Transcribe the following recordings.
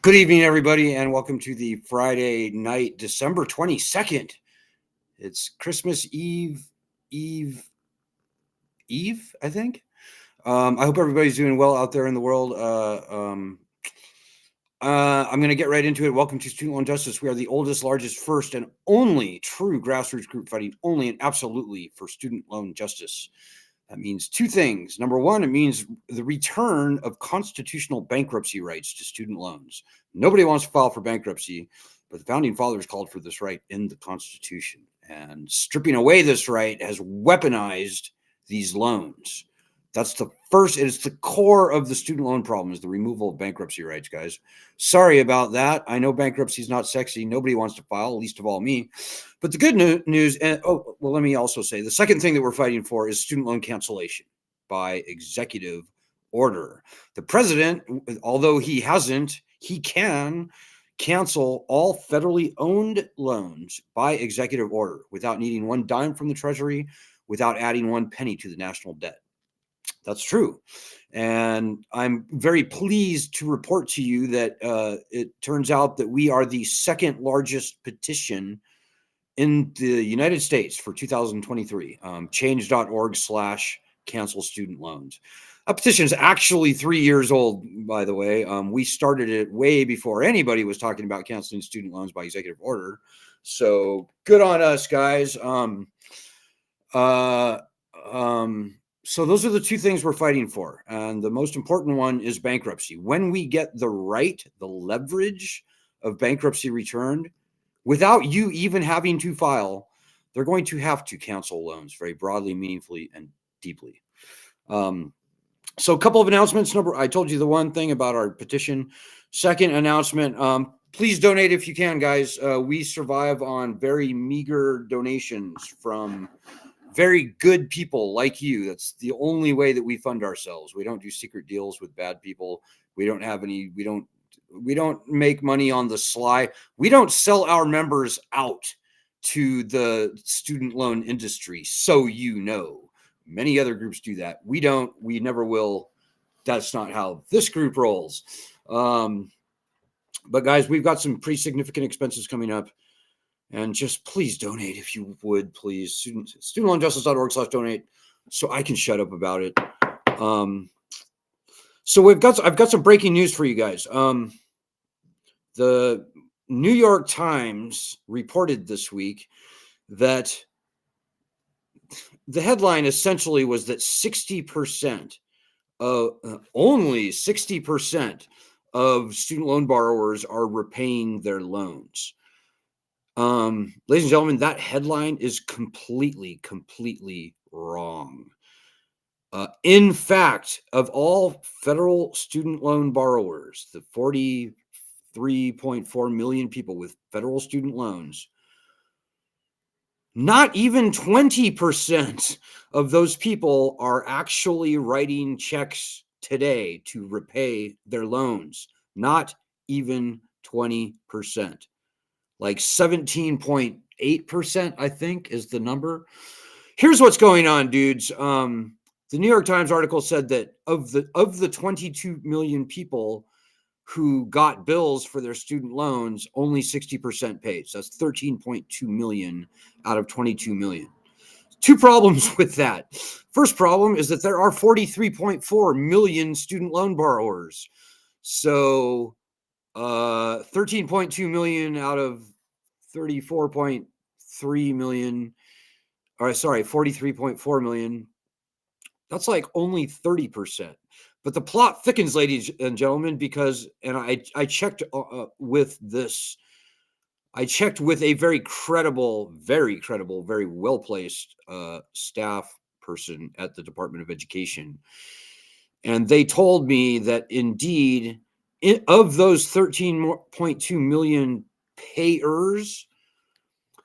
Good evening, everybody, and welcome to the Friday night, December 22nd. It's Christmas Eve, I think. I hope everybody's doing well out there in the world. I'm going to get right into it. Welcome to Student Loan Justice. We are the oldest, largest, first, and only true grassroots group fighting only and absolutely for student loan justice. That means two things. Number one, it means the return of constitutional bankruptcy rights to student loans. Nobody wants to file for bankruptcy, but the founding fathers called for this right in the Constitution. And stripping away this right has weaponized these loans. That's the first, it's the core of the student loan problem is the removal of bankruptcy rights, guys. Sorry about that. I know bankruptcy is not sexy. Nobody wants to file, least of all me. But the good news, let me also say, the second thing that we're fighting for is student loan cancellation by executive order. The president, although he hasn't, he can cancel all federally owned loans by executive order without needing one dime from the Treasury, without adding one penny to the national debt. That's true. And I'm very pleased to report to you that it turns out that we are the second largest petition in the United States for 2023, change.org/cancel student loans. That petition is actually 3 years old, by the way. We started it way before anybody was talking about canceling student loans by executive order. So good on us, guys. So those are the two things we're fighting for. And the most important one is bankruptcy. When we get the right, the leverage of bankruptcy returned, without you even having to file, they're going to have to cancel loans very broadly, meaningfully, and deeply. So a couple of announcements. I told you the one thing about our petition. Second announcement, please donate if you can, guys. We survive on very meager donations from very good people like you. That's the only way that we fund ourselves. We don't do secret deals with bad people. We don't make money on the sly. We don't sell our members out to the student loan industry. So, many other groups do that. We don't, we never will. That's not how this group rolls. But guys, we've got some pretty significant expenses coming up. And just please donate if you would, please. Studentloanjustice.org/donate so I can shut up about it. So I've got some breaking news for you guys. The New York Times reported this week that the headline essentially was that 60%, only 60% of student loan borrowers are repaying their loans. Ladies and gentlemen, that headline is completely wrong. In fact, of all federal student loan borrowers, the 43.4 million people with federal student loans, not even 20% of those people are actually writing checks today to repay their loans. Not even 20%. Like 17.8%, I think, is the number. Here's what's going on, dudes. The New York Times article said that of the 22 million people who got bills for their student loans, only 60% paid. So that's 13.2 million out of 22 million. Two problems with that. First problem is that there are 43.4 million student loan borrowers. So 13.2 million out of 34.3 million, or sorry, 43.4 million. That's like only 30%. But the plot thickens, ladies and gentlemen, because, and I checked with this, I checked with a very credible, very well-placed staff person at the Department of Education. And they told me that indeed, of those 13.2 million payers,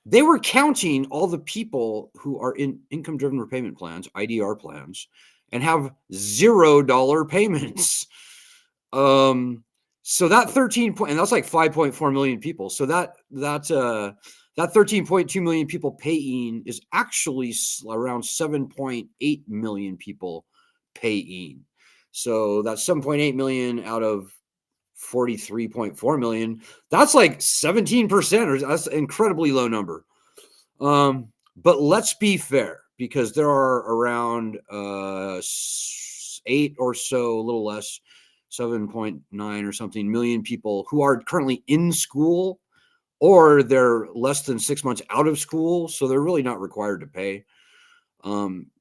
they were counting all the people who are in income-driven repayment plans, IDR plans, and have $0 payments. So that and that's like 5.4 million people. So that 13.2 million people paying is actually around 7.8 million people paying. So that's 7.8 million out of 43.4 million. That's like 17%, or that's an incredibly low number. But let's be fair, because there are around 8 or so, a little less, 7.9 or something million people who are currently in school, or they're less than 6 months out of school, so they're really not required to pay.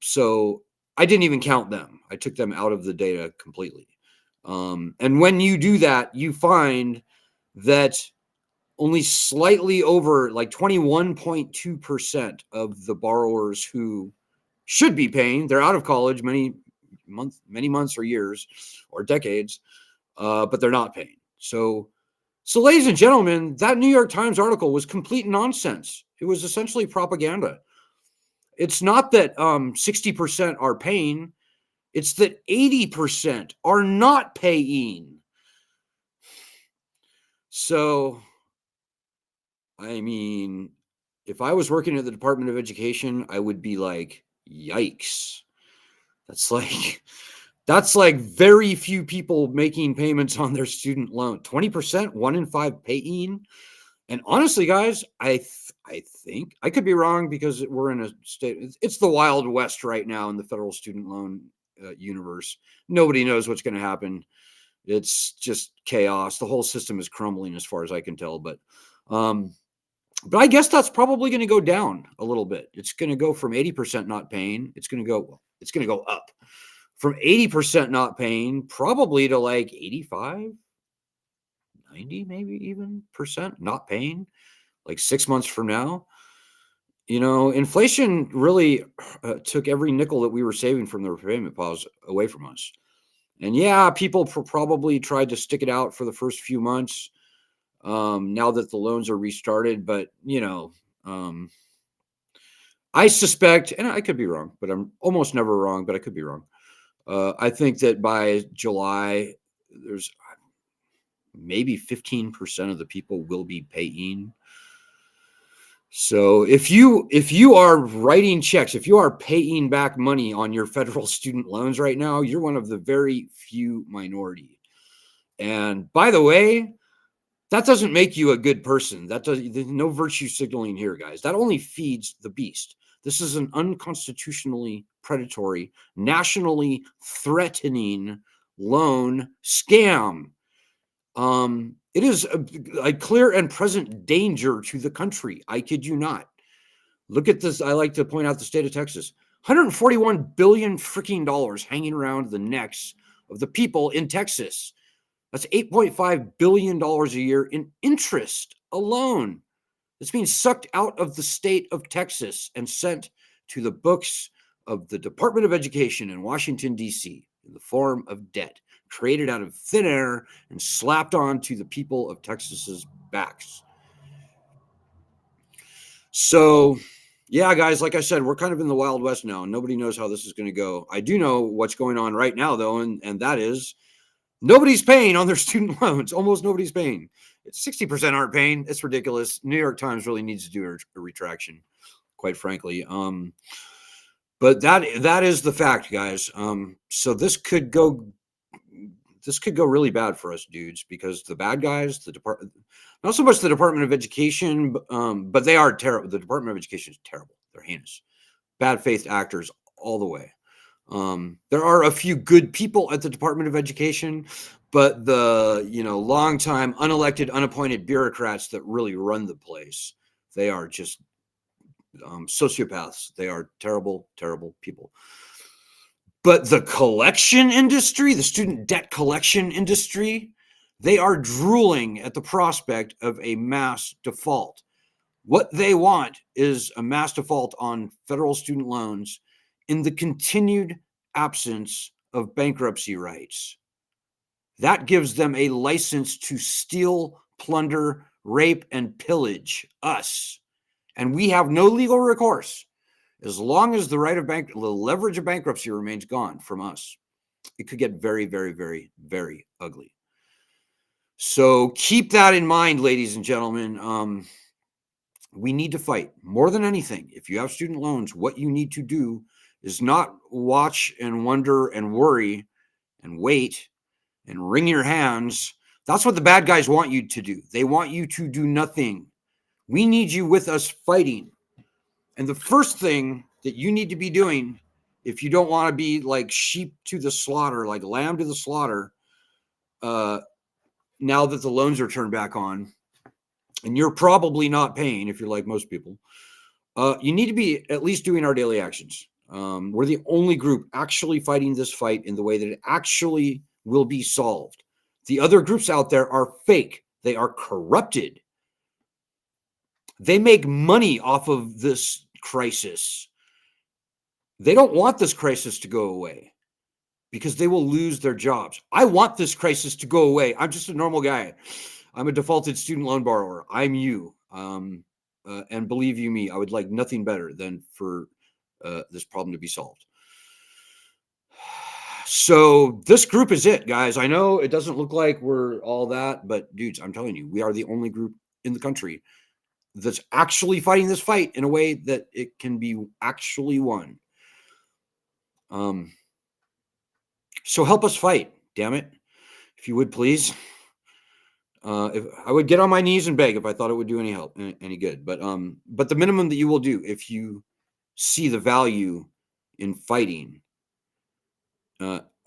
So I didn't even count them. I took them out of the data completely. And when you do that, you find that only slightly over, like 21.2% of the borrowers who should be paying, they're out of college many months or years or decades, but they're not paying. So ladies and gentlemen, that New York Times article was complete nonsense. It was essentially propaganda. It's not that 60% are paying. It's that 80% are not paying. So, I mean, if I was working at the Department of Education, I would be like, yikes. That's like very few people making payments on their student loan. 20%, 1 in 5 paying. And honestly, guys, I think I could be wrong, because we're in a state. It's the Wild West right now in the federal student loan universe. Nobody knows what's going to happen. It's just chaos. The whole system is crumbling, as far as I can tell. But I guess that's probably going to go down a little bit. It's going to go from 80% not paying. It's going to go up from 80% not paying, probably to like 85, 90, maybe even percent not paying, like 6 months from now. Inflation really took every nickel that we were saving from the repayment pause away from us. And yeah, people probably tried to stick it out for the first few months, now that the loans are restarted. But, I suspect, and I could be wrong, but I'm almost never wrong, but I could be wrong. I think that by July, there's maybe 15% of the people will be paying. So if you are writing checks, if you are paying back money on your federal student loans right now, you're one of the very few minority. And by the way, that doesn't make you a good person. There's no virtue signaling here, guys. That only feeds the beast. This is an unconstitutionally predatory, nationally threatening loan scam. It is a clear and present danger to the country. I kid you not. Look at this. I like to point out the state of Texas. $141 billion freaking dollars hanging around the necks of the people in Texas. That's $8.5 billion a year in interest alone. It's being sucked out of the state of Texas and sent to the books of the Department of Education in Washington, D.C. in the form of debt, created out of thin air and slapped on to the people of Texas's backs. So, yeah, guys, like I said, we're kind of in the Wild West now. Nobody knows how this is going to go. I do know what's going on right now, though, and that is nobody's paying on their student loans. Almost nobody's paying. 60% aren't paying. It's ridiculous. New York Times really needs to do a retraction, quite frankly. But that is the fact, guys. So this could go really bad for us dudes, because the bad guys, the department, not so much the Department of Education, but they are terrible. The Department of Education is terrible. They're heinous, bad faith actors all the way. There are a few good people at the Department of Education, but the longtime unelected, unappointed bureaucrats that really run the place, they are just sociopaths. They are terrible, terrible people. But the collection industry, the student debt collection industry, they are drooling at the prospect of a mass default. What they want is a mass default on federal student loans in the continued absence of bankruptcy rights. That gives them a license to steal, plunder, rape, and pillage us. And we have no legal recourse as long as the leverage of bankruptcy remains gone from us. It could get very, very, very, very ugly. So keep that in mind, ladies and gentlemen. We need to fight more than anything. If you have student loans, what you need to do is not watch and wonder and worry and wait and wring your hands That's what the bad guys want you to do. They want you to do nothing. We need you with us fighting. And the first thing that you need to be doing, if you don't want to be like sheep to the slaughter, like lamb to the slaughter, now that the loans are turned back on, and you're probably not paying if you're like most people, you need to be at least doing our daily actions. We're the only group actually fighting this fight in the way that it actually will be solved. The other groups out there are fake. They are corrupted. They make money off of this crisis. They don't want this crisis to go away because they will lose their jobs. I want this crisis to go away. I'm just a normal guy. I'm a defaulted student loan borrower. I'm you. And believe you me, I would like nothing better than for this problem to be solved. So this group is it, guys. I know it doesn't look like we're all that, but dudes, I'm telling you, we are the only group in the country that's actually fighting this fight in a way that it can be actually won. So help us fight, damn it, if you would please. If I would get on my knees and beg if I thought it would do any good, but the minimum that you will do if you see the value in fighting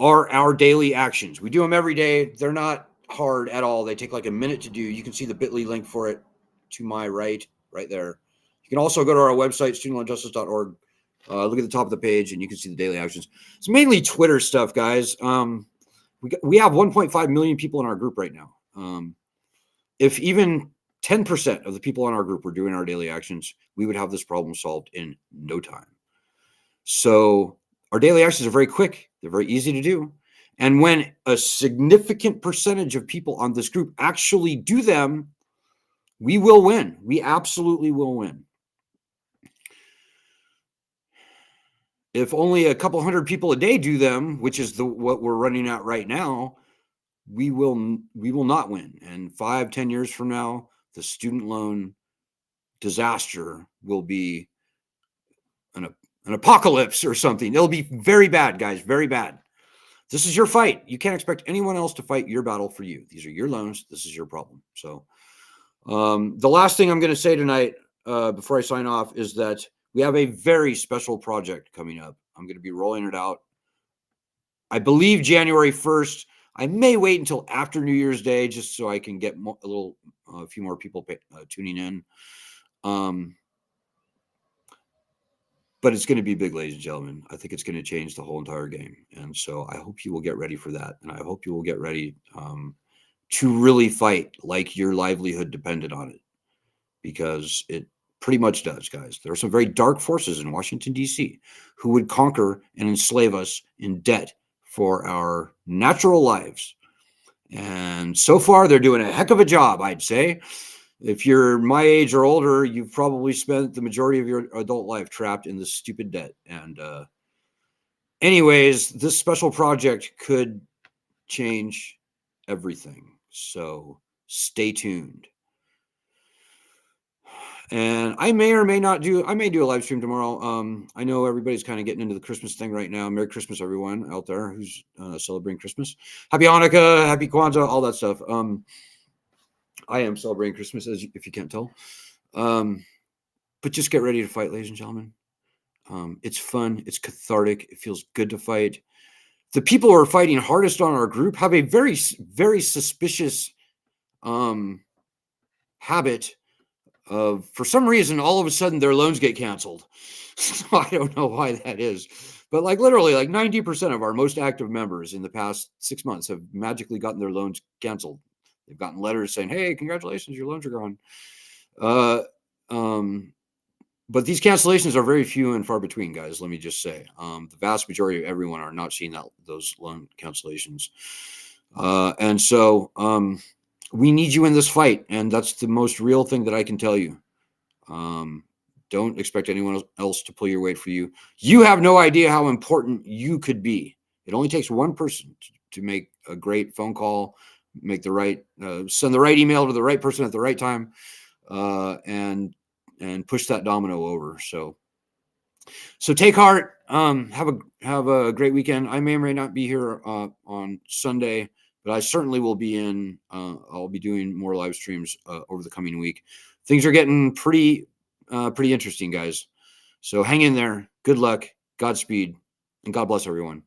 are our daily actions. We do them every day. They're not hard at all. They take like a minute to do. You can see the bit.ly link for it to my right there. You can also go to our website, studentloanjustice.org. Look at the top of the page and you can see the daily actions. It's mainly Twitter stuff, guys. We have 1.5 million people in our group right now. If even 10% of the people in our group were doing our daily actions, we would have this problem solved in no time. So our daily actions are very quick. They're very easy to do. And when a significant percentage of people on this group actually do them, we will win. We absolutely will win. If only a couple hundred people a day do them, which is what we're running at right now, we will not win. And 5-10 years from now, the student loan disaster will be an apocalypse or something. It'll be very bad, guys, very bad. This is your fight. You can't expect anyone else to fight your battle for you. These are your loans. This is your problem. So the last thing I'm going to say tonight before I sign off is that we have a very special project coming up. I'm going to be rolling it out, I believe, January 1st. I may wait until after New Year's Day just so I can get a few more people tuning in. But it's going to be big, ladies and gentlemen. I think it's going to change the whole entire game. And so I hope you will get ready for that. And I hope you will get ready to really fight like your livelihood depended on it, because it pretty much does, guys. There are some very dark forces in Washington, D.C. who would conquer and enslave us in debt for our natural lives. And so far, they're doing a heck of a job, I'd say. If you're my age or older, you've probably spent the majority of your adult life trapped in this stupid debt. And anyways, this special project could change everything. So stay tuned. And I may or may not do, I may do a live stream tomorrow. I know everybody's kind of getting into the Christmas thing right now. Merry Christmas, everyone out there who's celebrating Christmas. Happy Hanukkah, Happy Kwanzaa, all that stuff. I am celebrating Christmas, if you can't tell. But just get ready to fight, ladies and gentlemen. It's fun. It's cathartic. It feels good to fight. The people who are fighting hardest on our group have a very, very suspicious habit of, for some reason, all of a sudden their loans get canceled. So I don't know why that is. But like literally like 90% of our most active members in the past 6 months have magically gotten their loans canceled. They've gotten letters saying, hey, congratulations, your loans are gone. But these cancellations are very few and far between, guys. Let me just say, the vast majority of everyone are not seeing those loan cancellations. And so we need you in this fight. And that's the most real thing that I can tell you. Don't expect anyone else to pull your weight for you. You have no idea how important you could be. It only takes one person to make a great phone call, make the right, send the right email to the right person at the right time, and push that domino over. So take heart. Have a great weekend. I may or may not be here on Sunday, but I certainly will be in. I'll be doing more live streams over the coming week. Things are getting pretty interesting, guys. So hang in there. Good luck, Godspeed, and God bless everyone.